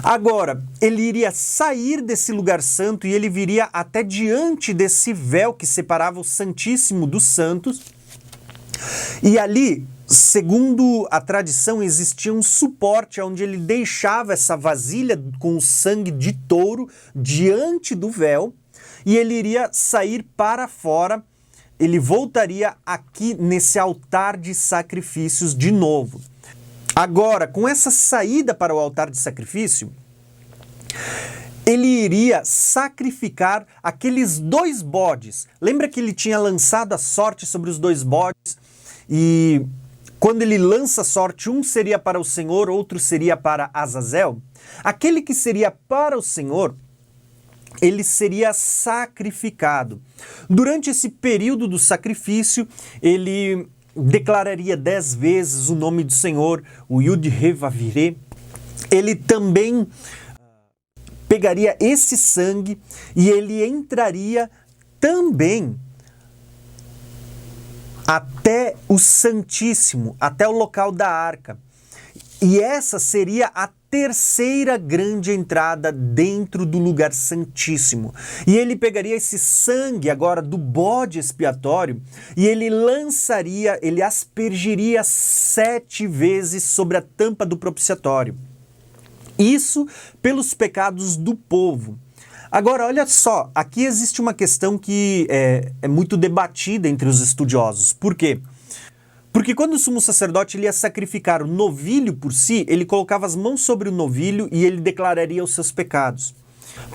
Agora, ele iria sair desse lugar santo e ele viria até diante desse véu que separava o Santíssimo dos Santos. E ali, segundo a tradição, existia um suporte onde ele deixava essa vasilha com o sangue de touro diante do véu e ele iria sair para fora. Ele voltaria aqui nesse altar de sacrifícios de novo. Agora, com essa saída para o altar de sacrifício, ele iria sacrificar aqueles 2 bodes. Lembra que ele tinha lançado a sorte sobre os 2 bodes? E quando ele lança a sorte, um seria para o Senhor, outro seria para Azazel. Aquele que seria para o Senhor, ele seria sacrificado. Durante esse período do sacrifício, ele declararia 10 vezes o nome do Senhor, o Yud-He-Vav-He. Ele também pegaria esse sangue e ele entraria também até o Santíssimo, até o local da arca. E essa seria a terceira grande entrada dentro do lugar santíssimo. E ele pegaria esse sangue agora do bode expiatório e ele lançaria, ele aspergiria 7 vezes sobre a tampa do propiciatório. Isso pelos pecados do povo. Agora, olha só, aqui existe uma questão que é muito debatida entre os estudiosos. Por quê? Porque quando o sumo sacerdote ele ia sacrificar o novilho por si, ele colocava as mãos sobre o novilho e ele declararia os seus pecados.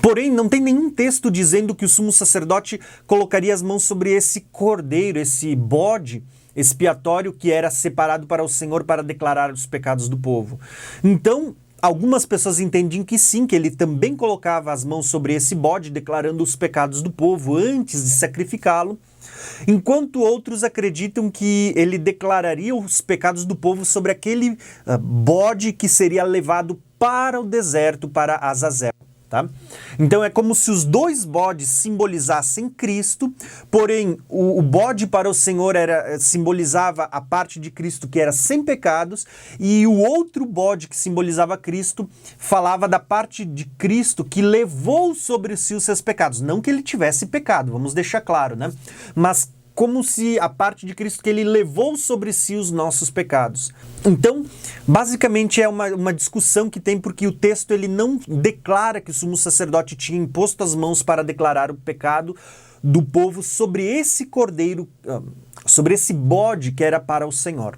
Porém, não tem nenhum texto dizendo que o sumo sacerdote colocaria as mãos sobre esse cordeiro, esse bode expiatório que era separado para o Senhor para declarar os pecados do povo. Então, algumas pessoas entendem que sim, que ele também colocava as mãos sobre esse bode, declarando os pecados do povo antes de sacrificá-lo, enquanto outros acreditam que ele declararia os pecados do povo sobre aquele bode que seria levado para o deserto, para Azazel. Tá? Então é como se os 2 bodes simbolizassem Cristo, porém o bode para o Senhor simbolizava a parte de Cristo que era sem pecados, e o outro bode que simbolizava Cristo falava da parte de Cristo que levou sobre si os seus pecados. Não que ele tivesse pecado, vamos deixar claro, né? Mas como se a parte de Cristo que ele levou sobre si os nossos pecados. Então, basicamente é uma discussão que tem porque o texto ele não declara que o sumo sacerdote tinha imposto as mãos para declarar o pecado do povo sobre esse cordeiro, sobre esse bode que era para o Senhor.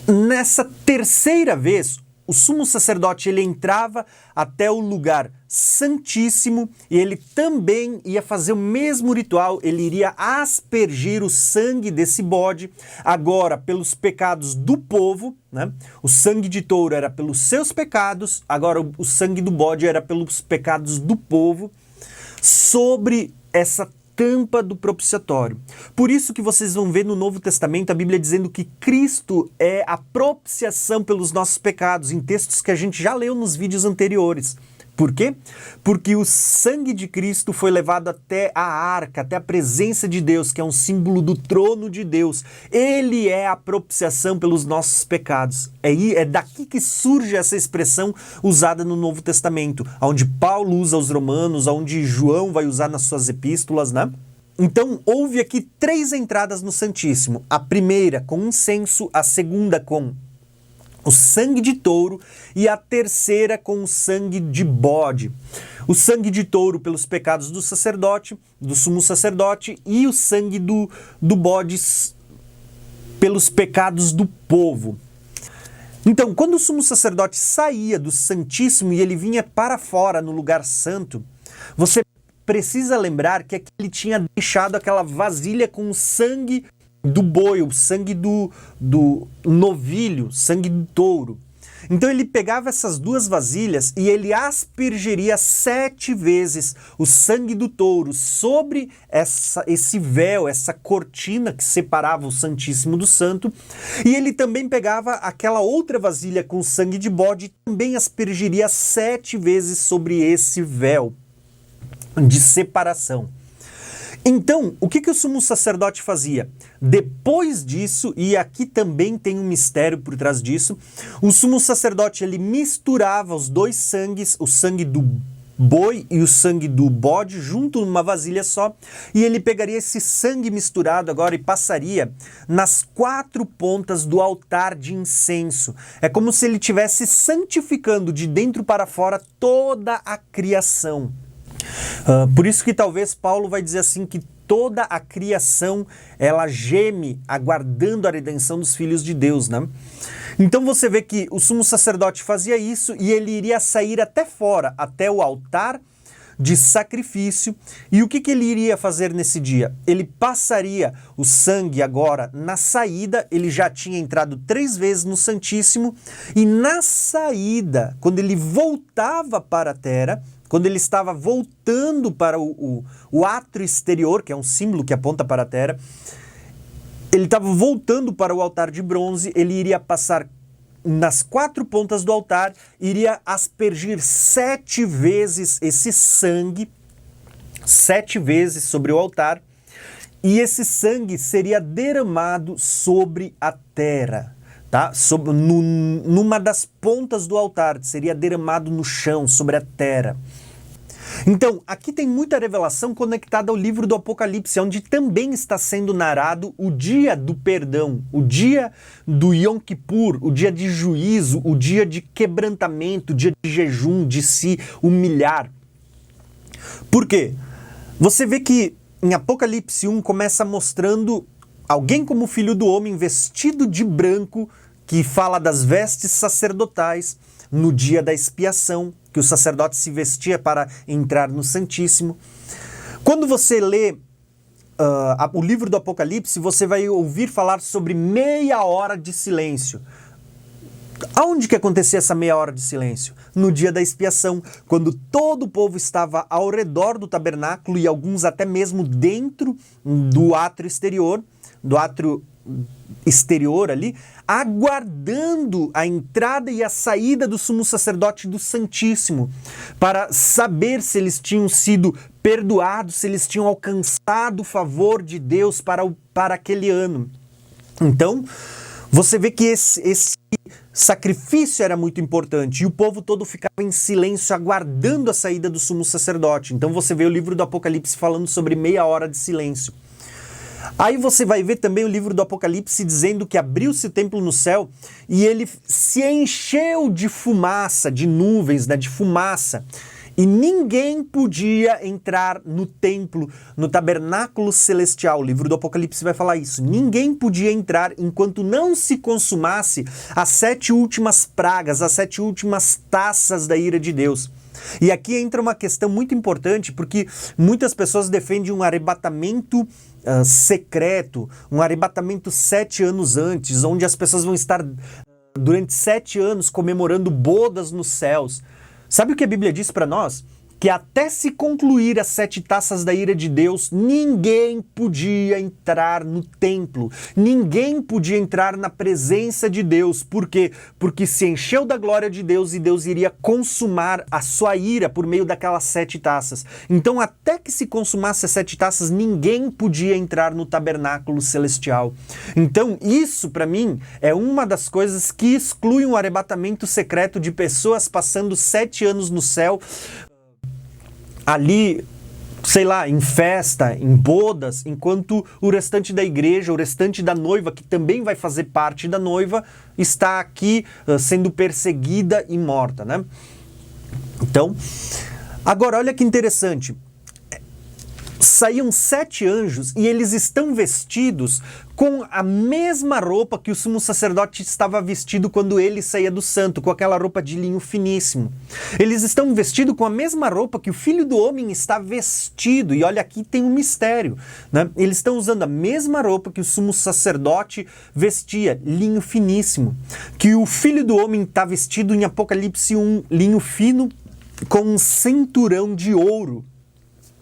Nessa terceira vez, o sumo sacerdote ele entrava até o lugar santíssimo e ele também ia fazer o mesmo ritual, ele iria aspergir o sangue desse bode, agora pelos pecados do povo, né? O sangue de touro era pelos seus pecados, agora o sangue do bode era pelos pecados do povo, sobre essa tampa do propiciatório. Por isso que vocês vão ver no Novo Testamento a Bíblia dizendo que Cristo é a propiciação pelos nossos pecados, em textos que a gente já leu nos vídeos anteriores. Por quê? Porque o sangue de Cristo foi levado até a arca, até a presença de Deus, que é um símbolo do trono de Deus. Ele é a propiciação pelos nossos pecados. É daqui que surge essa expressão usada no Novo Testamento, onde Paulo usa os romanos, onde João vai usar nas suas epístolas, né? Então, houve aqui 3 entradas no Santíssimo. A primeira com incenso, a segunda com o sangue de touro e a terceira com o sangue de bode. O sangue de touro pelos pecados do sacerdote, do sumo sacerdote, e o sangue do bode pelos pecados do povo. Então, quando o sumo sacerdote saía do Santíssimo e ele vinha para fora no lugar santo, você precisa lembrar que ele tinha deixado aquela vasilha com o sangue do boi, o sangue do novilho, sangue do touro. Então ele pegava essas 2 vasilhas e ele aspergeria 7 vezes o sangue do touro sobre esse véu, essa cortina que separava o Santíssimo do Santo, e ele também pegava aquela outra vasilha com sangue de bode e também aspergeria 7 vezes sobre esse véu de separação. Então, o que o sumo sacerdote fazia? Depois disso, e aqui também tem um mistério por trás disso, o sumo sacerdote ele misturava os dois sangues, o sangue do boi e o sangue do bode junto numa vasilha só, e ele pegaria esse sangue misturado agora e passaria nas 4 pontas do altar de incenso. É como se ele estivesse santificando de dentro para fora toda a criação. Por isso que talvez Paulo vai dizer assim que toda a criação ela geme aguardando a redenção dos filhos de Deus, né? Então você vê que o sumo sacerdote fazia isso e ele iria sair até fora, até o altar de sacrifício. E o que ele iria fazer nesse dia? Ele passaria o sangue agora na saída, ele já tinha entrado 3 vezes no Santíssimo, e na saída, quando ele voltava para a terra, quando ele estava voltando para o átrio exterior, que é um símbolo que aponta para a terra, ele estava voltando para o altar de bronze, ele iria passar nas 4 pontas do altar, iria aspergir 7 vezes esse sangue, 7 vezes sobre o altar, e esse sangue seria derramado sobre a terra. Tá? Numa das pontas do altar, seria derramado no chão, sobre a terra. Então, aqui tem muita revelação conectada ao livro do Apocalipse, onde também está sendo narrado o dia do perdão, o dia do Yom Kippur, o dia de juízo, o dia de quebrantamento, o dia de jejum, de se humilhar. Por quê? Você vê que em Apocalipse 1 começa mostrando alguém como filho do homem vestido de branco, que fala das vestes sacerdotais, no dia da expiação, que o sacerdote se vestia para entrar no Santíssimo. Quando você lê o livro do Apocalipse, você vai ouvir falar sobre meia hora de silêncio. Aonde que acontecia essa meia hora de silêncio? No dia da expiação, quando todo o povo estava ao redor do tabernáculo e alguns até mesmo dentro do átrio exterior ali, aguardando a entrada e a saída do sumo sacerdote do Santíssimo, para saber se eles tinham sido perdoados, se eles tinham alcançado o favor de Deus para aquele ano. Então, você vê que esse sacrifício era muito importante e o povo todo ficava em silêncio aguardando a saída do sumo sacerdote. Então você vê o livro do Apocalipse falando sobre meia hora de silêncio. Aí você vai ver também o livro do Apocalipse dizendo que abriu-se o templo no céu e ele se encheu de fumaça, de nuvens, né, de fumaça. E ninguém podia entrar no templo, no tabernáculo celestial. O livro do Apocalipse vai falar isso. Ninguém podia entrar enquanto não se consumasse as 7 últimas pragas, as 7 últimas taças da ira de Deus. E aqui entra uma questão muito importante, porque muitas pessoas defendem um arrebatamento secreto, um arrebatamento 7 anos antes, onde as pessoas vão estar durante 7 anos comemorando bodas nos céus. Sabe o que a Bíblia diz para nós? Que até se concluir as 7 taças da ira de Deus, ninguém podia entrar no templo, ninguém podia entrar na presença de Deus. Por quê? Porque se encheu da glória de Deus e Deus iria consumar a sua ira por meio daquelas 7 taças. Então, até que se consumasse as 7 taças, ninguém podia entrar no tabernáculo celestial. Então, isso para mim é uma das coisas que exclui um arrebatamento secreto de pessoas passando 7 anos no céu, ali, sei lá, em festa, em bodas, enquanto o restante da igreja, o restante da noiva, que também vai fazer parte da noiva, está aqui sendo perseguida e morta, né? Então, agora olha que interessante. Saíam 7 anjos e eles estão vestidos com a mesma roupa que o sumo sacerdote estava vestido quando ele saía do santo, com aquela roupa de linho finíssimo. Eles estão vestidos com a mesma roupa que o Filho do Homem está vestido. E olha, aqui tem um mistério, né? Eles estão usando a mesma roupa que o sumo sacerdote vestia, linho finíssimo. Que o Filho do Homem está vestido em Apocalipse 1, linho fino com um cinturão de ouro.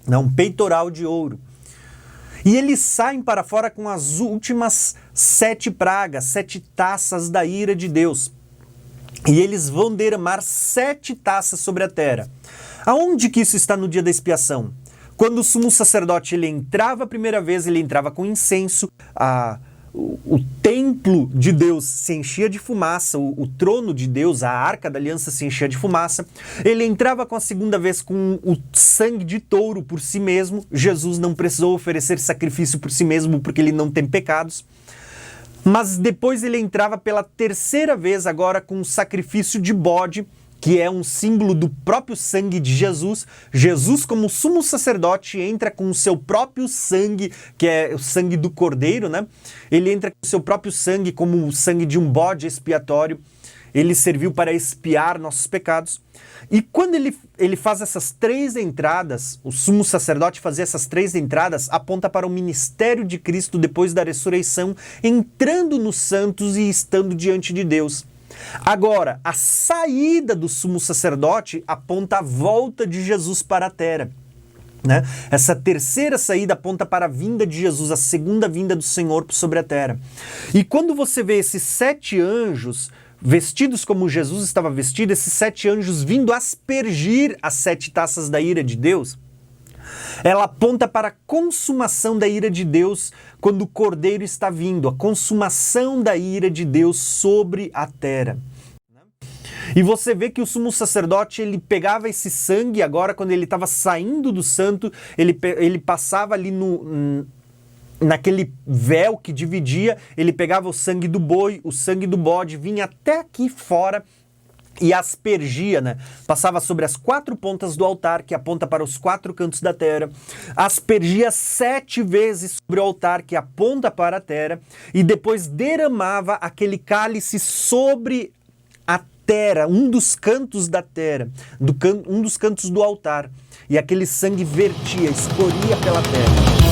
Um peitoral de ouro. E eles saem para fora com as últimas 7 pragas, 7 taças da ira de Deus. E eles vão derramar 7 taças sobre a terra. Aonde que isso está no dia da expiação? Quando o sumo sacerdote ele entrava a primeira vez, ele entrava com incenso, o templo de Deus se enchia de fumaça, o trono de Deus, a arca da aliança se enchia de fumaça. Ele entrava com a segunda vez com o sangue de touro por si mesmo. Jesus não precisou oferecer sacrifício por si mesmo porque ele não tem pecados. Mas depois ele entrava pela terceira vez agora com o sacrifício de bode, que é um símbolo do próprio sangue de Jesus. Jesus, como sumo sacerdote, entra com o seu próprio sangue, que é o sangue do cordeiro, né? Ele entra com o seu próprio sangue, como o sangue de um bode expiatório. Ele serviu para expiar nossos pecados. E quando ele faz essas três entradas, o sumo sacerdote fazer essas três entradas, aponta para o ministério de Cristo depois da ressurreição, entrando nos santos e estando diante de Deus. Agora, a saída do sumo sacerdote aponta a volta de Jesus para a terra, né? Essa terceira saída aponta para a vinda de Jesus, a segunda vinda do Senhor sobre a terra. E quando você vê esses 7 anjos vestidos como Jesus estava vestido, esses 7 anjos vindo aspergir as 7 taças da ira de Deus, ela aponta para a consumação da ira de Deus quando o Cordeiro está vindo, a consumação da ira de Deus sobre a terra. E você vê que o sumo sacerdote, ele pegava esse sangue, agora quando ele estava saindo do santo, ele passava ali naquele véu que dividia, ele pegava o sangue do boi, o sangue do bode, vinha até aqui fora e aspergia, né? Passava sobre as 4 pontas do altar, que aponta para os 4 cantos da terra, aspergia 7 vezes sobre o altar, que aponta para a terra, e depois derramava aquele cálice sobre a terra, um dos cantos da terra, um dos cantos do altar, e aquele sangue vertia, escorria pela terra.